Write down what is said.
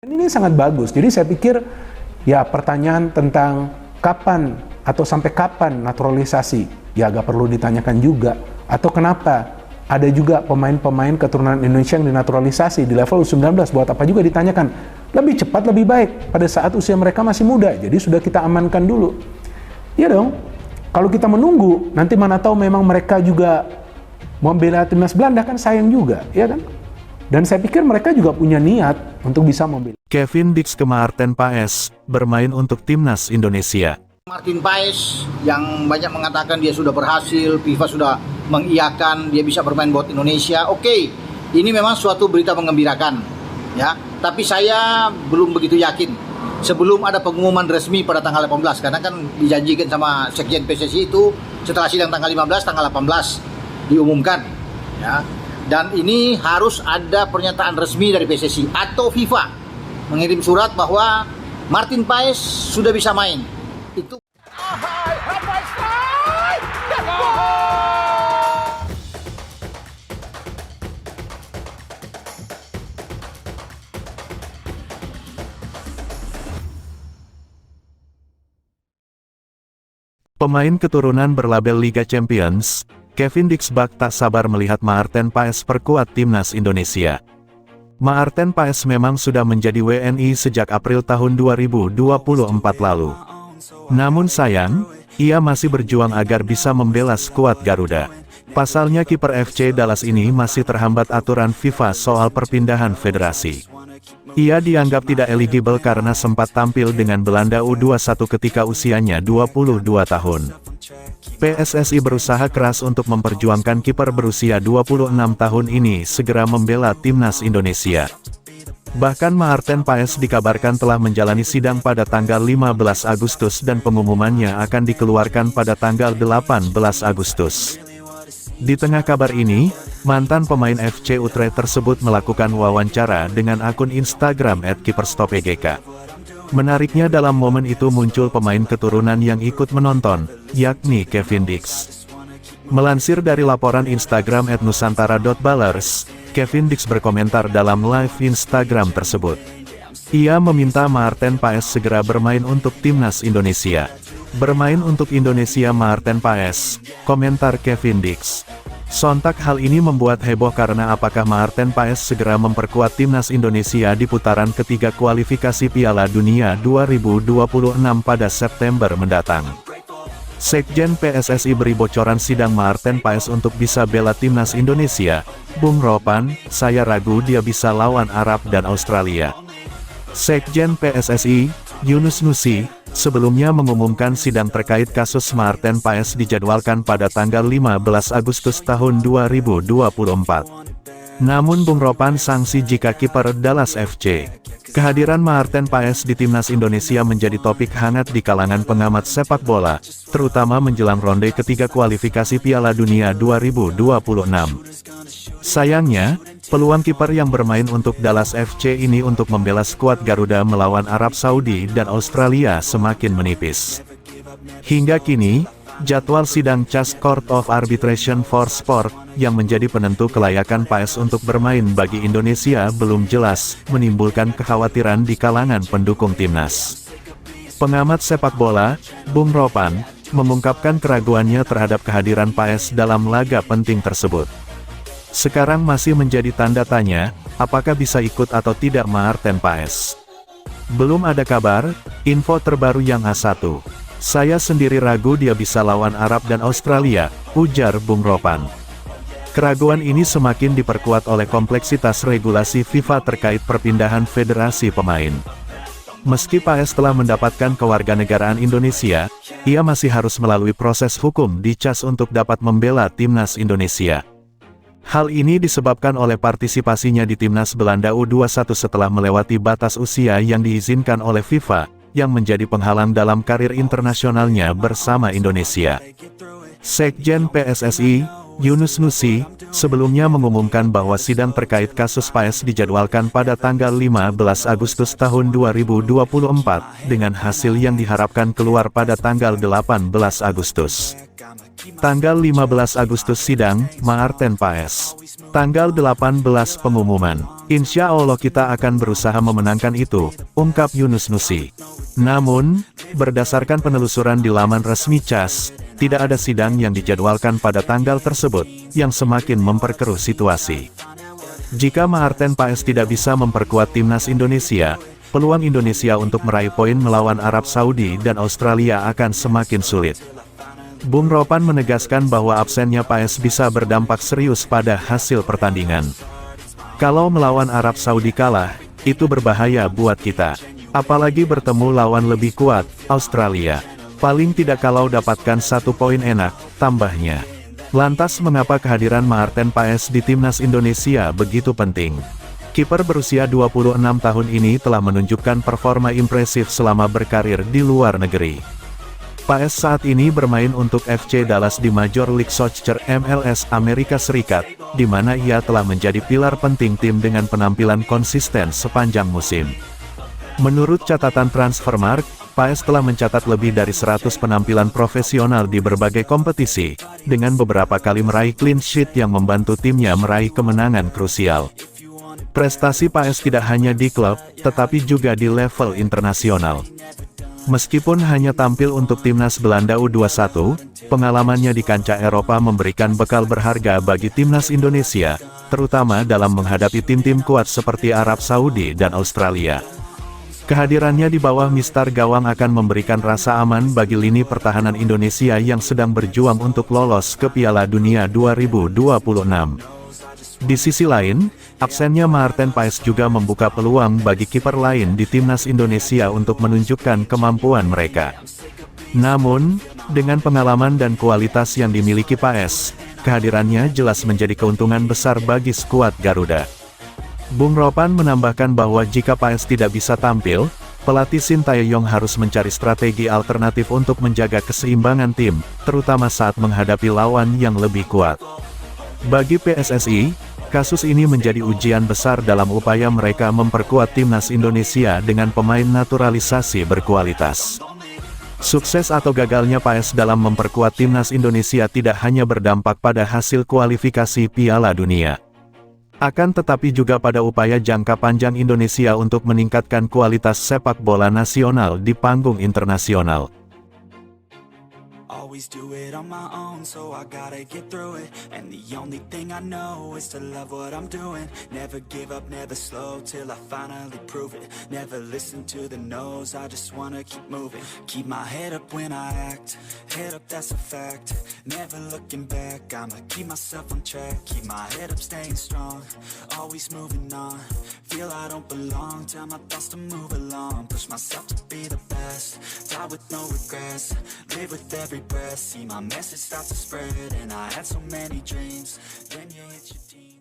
Ini sangat bagus. Jadi saya pikir ya pertanyaan tentang kapan atau sampai kapan naturalisasi ya agak perlu ditanyakan juga. Atau kenapa ada juga pemain-pemain keturunan Indonesia yang dinaturalisasi di level U19, buat apa juga ditanyakan. Lebih cepat lebih baik pada saat usia mereka masih muda. Jadi sudah kita amankan dulu. Iya dong. Kalau kita menunggu, nanti mana tahu memang mereka juga membela timnas Belanda, kan sayang juga, ya kan? Dan saya pikir mereka juga punya niat untuk bisa membela. Kevin Dix ke Maarten Paes, bermain untuk timnas Indonesia. Martin Paes yang banyak mengatakan dia sudah berhasil, FIFA sudah mengiyakan dia bisa bermain buat Indonesia. Oke, ini memang suatu berita mengembirakan, ya. Tapi saya belum begitu yakin sebelum ada pengumuman resmi pada tanggal 18, karena kan dijanjikan sama Sekjen PSSI itu setelah sidang tanggal 15, tanggal 18 diumumkan, ya. Dan ini harus ada pernyataan resmi dari PSSI atau FIFA mengirim surat bahwa Martin Paes sudah bisa main. Itu Pemain keturunan berlabel Liga Champions, Kevin Dix bak tak sabar melihat Maarten Paes perkuat timnas Indonesia. Maarten Paes memang sudah menjadi WNI sejak April tahun 2024 lalu. Namun sayang, ia masih berjuang agar bisa membela skuad Garuda. Pasalnya kiper FC Dallas ini masih terhambat aturan FIFA soal perpindahan federasi. Ia dianggap tidak eligible karena sempat tampil dengan Belanda U21 ketika usianya 22 tahun. PSSI berusaha keras untuk memperjuangkan kiper berusia 26 tahun ini segera membela timnas Indonesia. Bahkan Maarten Paes dikabarkan telah menjalani sidang pada tanggal 15 Agustus dan pengumumannya akan dikeluarkan pada tanggal 18 Agustus. Di tengah kabar ini, mantan pemain FC Utrecht tersebut melakukan wawancara dengan akun Instagram @kiperstopegk. Menariknya dalam momen itu muncul pemain keturunan yang ikut menonton, yakni Kevin Dix. Melansir dari laporan Instagram @nusantara.ballers, Kevin Dix berkomentar dalam live Instagram tersebut. Ia meminta Maarten Paes segera bermain untuk timnas Indonesia. Bermain untuk Indonesia Maarten Paes, komentar Kevin Dix. Sontak hal ini membuat heboh karena apakah Maarten Paes segera memperkuat timnas Indonesia di putaran ketiga kualifikasi Piala Dunia 2026 pada September mendatang. Sekjen PSSI beri bocoran sidang Maarten Paes untuk bisa bela timnas Indonesia. Bung Ropan, saya ragu dia bisa lawan Arab dan Australia. Sekjen PSSI, Yunus Nusi, sebelumnya mengumumkan sidang terkait kasus Maarten Paes dijadwalkan pada tanggal 15 Agustus tahun 2024. Namun Bung Ropan sanksi jika kiper Dallas FC. Kehadiran Maarten Paes di timnas Indonesia menjadi topik hangat di kalangan pengamat sepak bola, terutama menjelang ronde ketiga kualifikasi Piala Dunia 2026. Sayangnya, peluang kiper yang bermain untuk Dallas FC ini untuk membela skuad Garuda melawan Arab Saudi dan Australia semakin menipis. Hingga kini, jadwal sidang CAS Court of Arbitration for Sport, yang menjadi penentu kelayakan Paes untuk bermain bagi Indonesia belum jelas, menimbulkan kekhawatiran di kalangan pendukung timnas. Pengamat sepak bola, Bung Ropan, mengungkapkan keraguannya terhadap kehadiran Paes dalam laga penting tersebut. Sekarang masih menjadi tanda tanya, apakah bisa ikut atau tidak Maarten Paes. Belum ada kabar, info terbaru yang A1. Saya sendiri ragu dia bisa lawan Arab dan Australia, ujar Bung Ropan. Keraguan ini semakin diperkuat oleh kompleksitas regulasi FIFA terkait perpindahan federasi pemain. Meski Paes telah mendapatkan kewarganegaraan Indonesia, ia masih harus melalui proses hukum di CAS untuk dapat membela timnas Indonesia. Hal ini disebabkan oleh partisipasinya di timnas Belanda U21 setelah melewati batas usia yang diizinkan oleh FIFA, yang menjadi penghalang dalam karir internasionalnya bersama Indonesia. Sekjen PSSI, Yunus Nusi, sebelumnya mengumumkan bahwa sidang terkait kasus Paes dijadwalkan pada tanggal 15 Agustus tahun 2024, dengan hasil yang diharapkan keluar pada tanggal 18 Agustus. Tanggal 15 Agustus sidang, Maarten Paes. Tanggal 18 pengumuman. Insya Allah kita akan berusaha memenangkan itu, ungkap Yunus Nusi. Namun, berdasarkan penelusuran di laman resmi CAS, tidak ada sidang yang dijadwalkan pada tanggal tersebut, yang semakin memperkeruh situasi. Jika Maarten Paes tidak bisa memperkuat timnas Indonesia, peluang Indonesia untuk meraih poin melawan Arab Saudi dan Australia akan semakin sulit. Bung Ropan menegaskan bahwa absennya Paes bisa berdampak serius pada hasil pertandingan. Kalau melawan Arab Saudi kalah, itu berbahaya buat kita. Apalagi bertemu lawan lebih kuat, Australia. Paling tidak kalau dapatkan 1 poin enak, tambahnya. Lantas mengapa kehadiran Maarten Paes di timnas Indonesia begitu penting? Kiper berusia 26 tahun ini telah menunjukkan performa impresif selama berkarir di luar negeri. Paes saat ini bermain untuk FC Dallas di Major League Soccer MLS Amerika Serikat, di mana ia telah menjadi pilar penting tim dengan penampilan konsisten sepanjang musim. Menurut catatan Transfermarkt, Paes telah mencatat lebih dari 100 penampilan profesional di berbagai kompetisi, dengan beberapa kali meraih clean sheet yang membantu timnya meraih kemenangan krusial. Prestasi Paes tidak hanya di klub, tetapi juga di level internasional. Meskipun hanya tampil untuk timnas Belanda U21, pengalamannya di kancah Eropa memberikan bekal berharga bagi timnas Indonesia, terutama dalam menghadapi tim-tim kuat seperti Arab Saudi dan Australia. Kehadirannya di bawah mistar gawang akan memberikan rasa aman bagi lini pertahanan Indonesia yang sedang berjuang untuk lolos ke Piala Dunia 2026. Di sisi lain, absennya Maarten Paes juga membuka peluang bagi kiper lain di timnas Indonesia untuk menunjukkan kemampuan mereka. Namun, dengan pengalaman dan kualitas yang dimiliki Paes, kehadirannya jelas menjadi keuntungan besar bagi skuad Garuda. Bung Ropan menambahkan bahwa jika Paes tidak bisa tampil, pelatih Sintayong harus mencari strategi alternatif untuk menjaga keseimbangan tim, terutama saat menghadapi lawan yang lebih kuat. Bagi PSSI, kasus ini menjadi ujian besar dalam upaya mereka memperkuat timnas Indonesia dengan pemain naturalisasi berkualitas. Sukses atau gagalnya Paes dalam memperkuat timnas Indonesia tidak hanya berdampak pada hasil kualifikasi Piala Dunia. Akan tetapi juga pada upaya jangka panjang Indonesia untuk meningkatkan kualitas sepak bola nasional di panggung internasional. Always do it on my own, so I gotta get through it. And the only thing I know is to love what I'm doing. Never give up, never slow, till I finally prove it. Never listen to the no's, I just wanna keep moving. Keep my head up when I act, head up that's a fact. Never looking back, I'ma keep myself on track. Keep my head up, staying strong, always moving on. Feel I don't belong, tell my thoughts to move along. Push myself to be the best, die with no regrets. Live with every breath, see my message start to spread. And I had so many dreams, then you hit your teens.